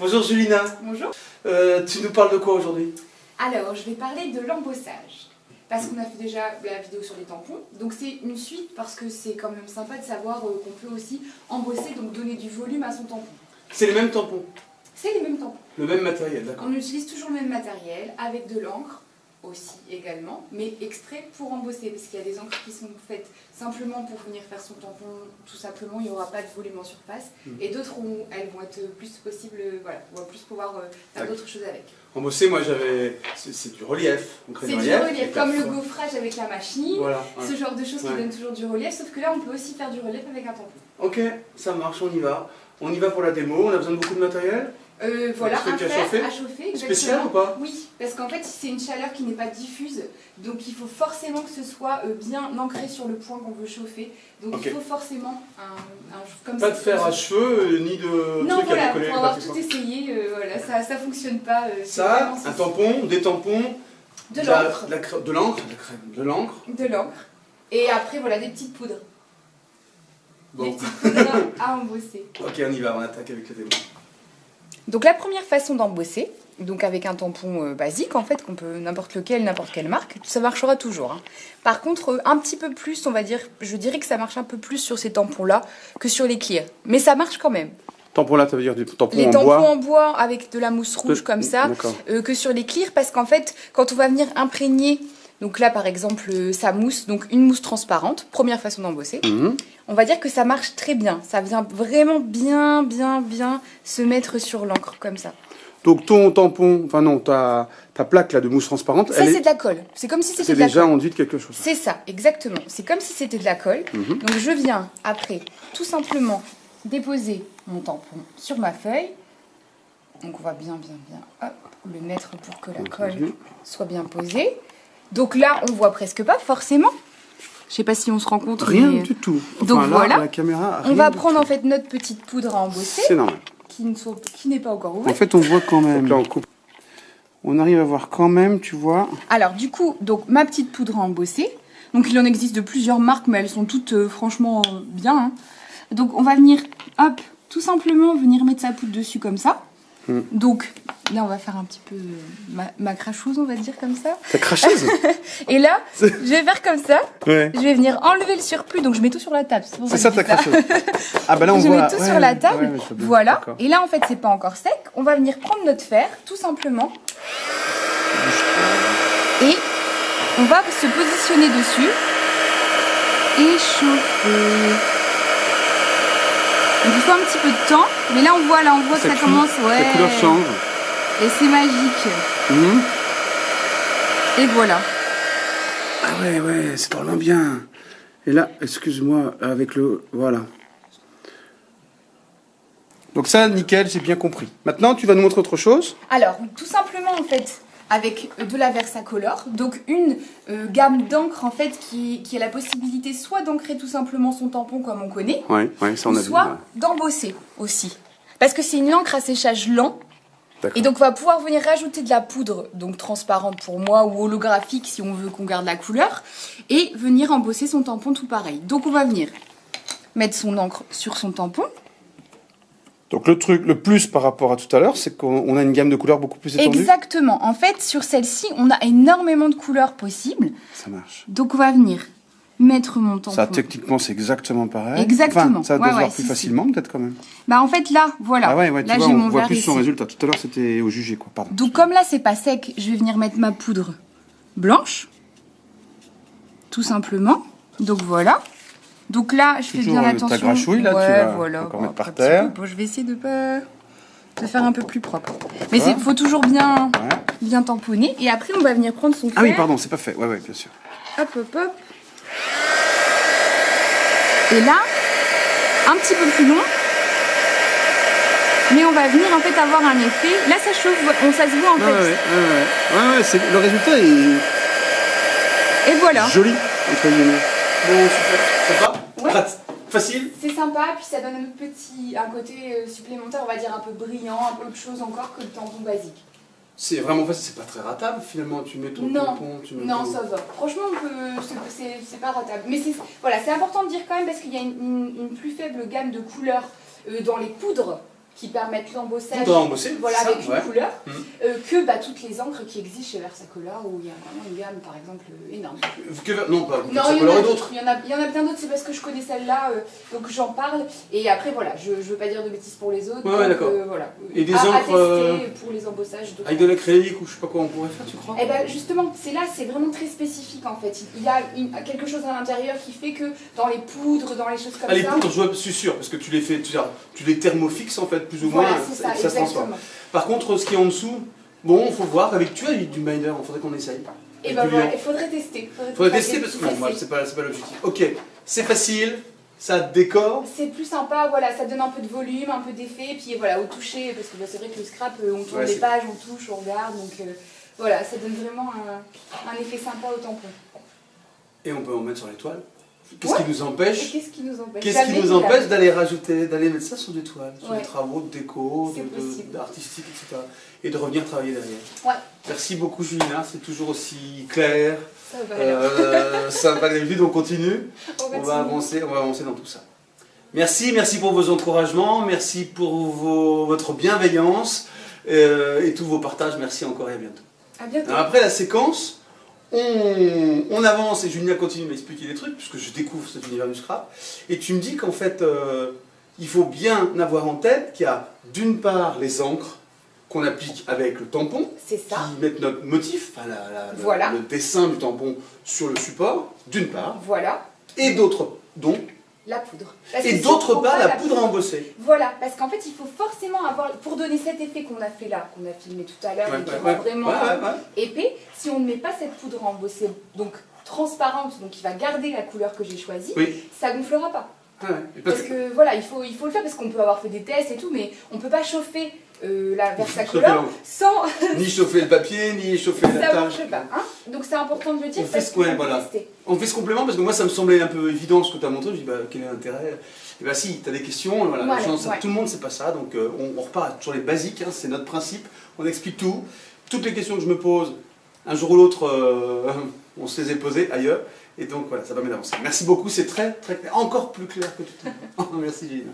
Bonjour Julina. Bonjour. Tu nous parles de quoi aujourd'hui? Alors, je vais parler de l'embossage. Parce qu'on a fait déjà la vidéo sur les tampons. Donc c'est une suite parce que c'est quand même sympa de savoir qu'on peut aussi embosser, donc donner du volume à son tampon. C'est les mêmes tampons? C'est les mêmes tampons. Le même matériel, d'accord. On utilise toujours le même matériel, avec de l'encre aussi également, mais exprès pour embosser, parce qu'il y a des encres qui sont faites simplement pour venir faire son tampon, tout simplement, il n'y aura pas de volume en surface, et d'autres, elles vont être plus possibles, voilà, on va plus pouvoir faire d'autres choses avec. Embosser, moi j'avais... C'est du relief. C'est du relief, comme le gaufrage avec la machine, voilà, ce genre de choses qui donnent toujours du relief, sauf que là on peut aussi faire du relief avec un tampon. Ok, ça marche, on y va. On y va pour la démo, on a besoin de beaucoup de matériel. Voilà, un fer à chauffer, exactement. Spécial ou pas? Oui, parce qu'en fait c'est une chaleur qui n'est pas diffuse, donc il faut forcément que ce soit bien ancré sur le point qu'on veut chauffer. Donc il faut forcément un comme ça. Pas de fer à cheveux, ni de non, trucs voilà, à décoller. pour avoir tout essayé, voilà, ça fonctionne pas. Ça, un tampon, des tampons, de l'encre. De l'encre, de l'encre. De l'encre. Et après voilà, des petites poudres. Bon. Des petites poudres à embosser. Ok, on y va, on attaque avec la démo. Donc la première façon d'embosser, donc avec un tampon basique en fait, qu'on peut n'importe lequel, n'importe quelle marque, ça marchera toujours. Hein. Par contre, un petit peu plus, on va dire, je dirais que ça marche un peu plus sur ces tampons-là que sur les clear. Mais ça marche quand même. Tampon là, ça veut dire du tampon les en tampons bois. en bois avec de la mousse rouge comme ça, que sur les clear, parce qu'en fait, quand on va venir imprégner, donc là par exemple, sa mousse, donc une mousse transparente, première façon d'embosser, on va dire que ça marche très bien. Ça vient vraiment bien se mettre sur l'encre comme ça. Donc ton tampon, enfin non, ta plaque là de mousse transparente, ça c'est de la colle. C'est comme si c'était de la colle. C'est déjà enduit de quelque chose. C'est ça, exactement. C'est comme si c'était de la colle. Donc je viens après tout simplement déposer mon tampon sur ma feuille. Donc on va bien hop, le mettre pour que la colle soit bien posée. Donc là on voit presque pas forcément. Je sais pas si on se rend compte. Rien du tout. Enfin, donc là, voilà, la caméra, on va prendre en fait notre petite poudre à embosser. C'est normal. Qui n'est pas encore ouverte. En fait on voit quand même. Là, on arrive à voir quand même, tu vois. Alors du coup, donc ma petite poudre à embosser. Donc il en existe de plusieurs marques, mais elles sont toutes franchement bien. Hein. Donc on va venir, hop, tout simplement venir mettre sa poudre dessus comme ça. Donc là on va faire un petit peu ma cracheuse, on va dire comme ça. Ta cracheuse. Et là, je vais faire comme ça. Ouais. Je vais venir enlever le surplus, donc je mets tout sur la table. C'est ça ta cracheuse. Ah bah là on voit. Je mets tout sur la table, voilà. Et là en fait c'est pas encore sec. On va venir prendre notre fer, tout simplement. Et on va se positionner dessus et chauffer. Donc il faut un petit peu de temps, mais là on voit que ça commence, la couleur change. Et c'est magique. Et voilà. Ah ouais, c'est vraiment bien. Et là, excuse-moi, avec le... Voilà. Donc ça, nickel, j'ai bien compris. Maintenant, tu vas nous montrer autre chose? Alors, tout simplement en fait, avec de la Versacolor, donc une gamme d'encre en fait qui a la possibilité soit d'ancrer tout simplement son tampon comme on connaît, ça on a soit vu, d'embosser aussi. Parce que c'est une encre à séchage lent, et donc on va pouvoir venir rajouter de la poudre, donc transparente pour moi ou holographique si on veut qu'on garde la couleur, et venir embosser son tampon tout pareil. Donc on va venir mettre son encre sur son tampon. Donc le plus par rapport à tout à l'heure, c'est qu'on a une gamme de couleurs beaucoup plus étendue. Exactement. En fait, sur celle-ci, on a énormément de couleurs possibles. Ça marche. Donc on va venir mettre mon tampon. Ça, techniquement, c'est exactement pareil. Exactement. Enfin, ça doit se voir plus facilement, peut-être quand même. Bah en fait là, voilà. Ah ouais, là tu vois, j'ai on mon voit verre plus ici. son résultat. Tout à l'heure, c'était au jugé, quoi. Pardon. Donc comme là, c'est pas sec, je vais venir mettre ma poudre blanche. Tout simplement. Donc voilà. Donc là, je fais bien attention. Ta grachouille, là, tu vas encore mettre par terre. Je vais essayer de faire un peu plus propre. Mais il faut toujours bien tamponner. Et après, on va venir prendre son fer. Ah oui, pardon, c'est pas fait. Ouais, bien sûr. Hop. Et là, un petit peu plus long. Mais on va venir en fait avoir un effet. Là, ça chauffe, ça se voit en fait. Le résultat est... Et voilà. Joli, entre guillemets. Bon, super. Sympa. Facile. C'est sympa, puis ça donne un côté supplémentaire, on va dire un peu brillant, un peu autre chose encore que le tampon basique. C'est vraiment facile, c'est pas très ratable finalement, tu mets ton tampon, ça va. Franchement, c'est pas ratable. Mais c'est important de dire quand même parce qu'il y a une plus faible gamme de couleurs dans les poudres qui permettent l'embossage, Tout embossé, voilà, ça, avec une ouais. couleur, que bah, toutes les encres qui existent chez Versacolor, où il y a vraiment une gamme, par exemple, énorme. Non, pas Non, Versacolor et d'autres. il y en a bien d'autres, c'est parce que je connais celle-là, donc j'en parle. Et après, voilà, je veux pas dire de bêtises pour les autres. Ouais, d'accord. Voilà. Et des à encres tester pour les embossages. avec de l'acrylique ou je sais pas quoi on pourrait faire, tu crois? Eh ben justement, c'est vraiment très spécifique en fait. Il y a quelque chose à l'intérieur qui fait que dans les poudres, dans les choses comme Les ça. poudres, je suis sûr, parce que tu les fais, tu les thermofixes en fait, plus ou Voilà, moins, c'est ça, et que ça se transforme. exactement. Par contre, ce qui est en dessous, bon, il faut voir, avec tu as du binder, il faudrait qu'on essaye. Et ben voilà, il faudrait tester. Faudrait tester parce que bon, c'est pas l'objectif. Ok, c'est facile, ça décore. C'est plus sympa, voilà, ça donne un peu de volume, un peu d'effet, puis voilà, au toucher, parce que bah, c'est vrai que le scrap, on tourne les pages, on touche, on regarde, donc voilà, ça donne vraiment un effet sympa au tampon. Et on peut en mettre sur les toiles. Qu'est-ce qui nous empêche d'aller rajouter, d'aller mettre ça sur des toiles, sur des travaux de déco, d'artistique, etc. Et de revenir travailler derrière. Ouais. Merci beaucoup Julina, c'est toujours aussi clair. Ça va. Ça va aller vite, on continue. On va avancer dans tout ça. Merci pour vos encouragements, merci pour votre bienveillance et tous vos partages. Merci encore et à bientôt. À bientôt. Alors après la séquence, on avance et Julina continue de m'expliquer des trucs, puisque je découvre cet univers du scrap. Et tu me dis qu'en fait, il faut bien avoir en tête qu'il y a d'une part les encres qu'on applique avec le tampon, qui mettent notre motif, enfin, voilà. le dessin du tampon sur le support, d'une part, voilà. Et d'autre, donc la poudre. Et d'autre part, la poudre embossée. Voilà, parce qu'en fait, il faut forcément avoir, pour donner cet effet qu'on a fait là, qu'on a filmé tout à l'heure, et qui rend vraiment épais, si on ne met pas cette poudre embossée, donc transparente, donc qui va garder la couleur que j'ai choisie, ça gonflera pas. Parce que voilà, il faut le faire, parce qu'on peut avoir fait des tests et tout, mais on ne peut pas chauffer la Versacolor sans... ni chauffer le papier, ni chauffer la tâche. Ça marche pas, hein. Donc c'est important de le dire, parce qu'on peut tester. On fait ce complément, parce que moi ça me semblait un peu évident ce que tu as montré, je dis bah quel est l'intérêt? Et bah si, tu as des questions, voilà, tout le monde sait pas ça, donc on repart sur les basiques, hein, c'est notre principe, on explique tout. Toutes les questions que je me pose, un jour ou l'autre, on se les est posées ailleurs. Et donc voilà, ça permet d'avancer. Merci beaucoup, c'est très clair, encore plus clair que tout à l'heure. Merci Gilles.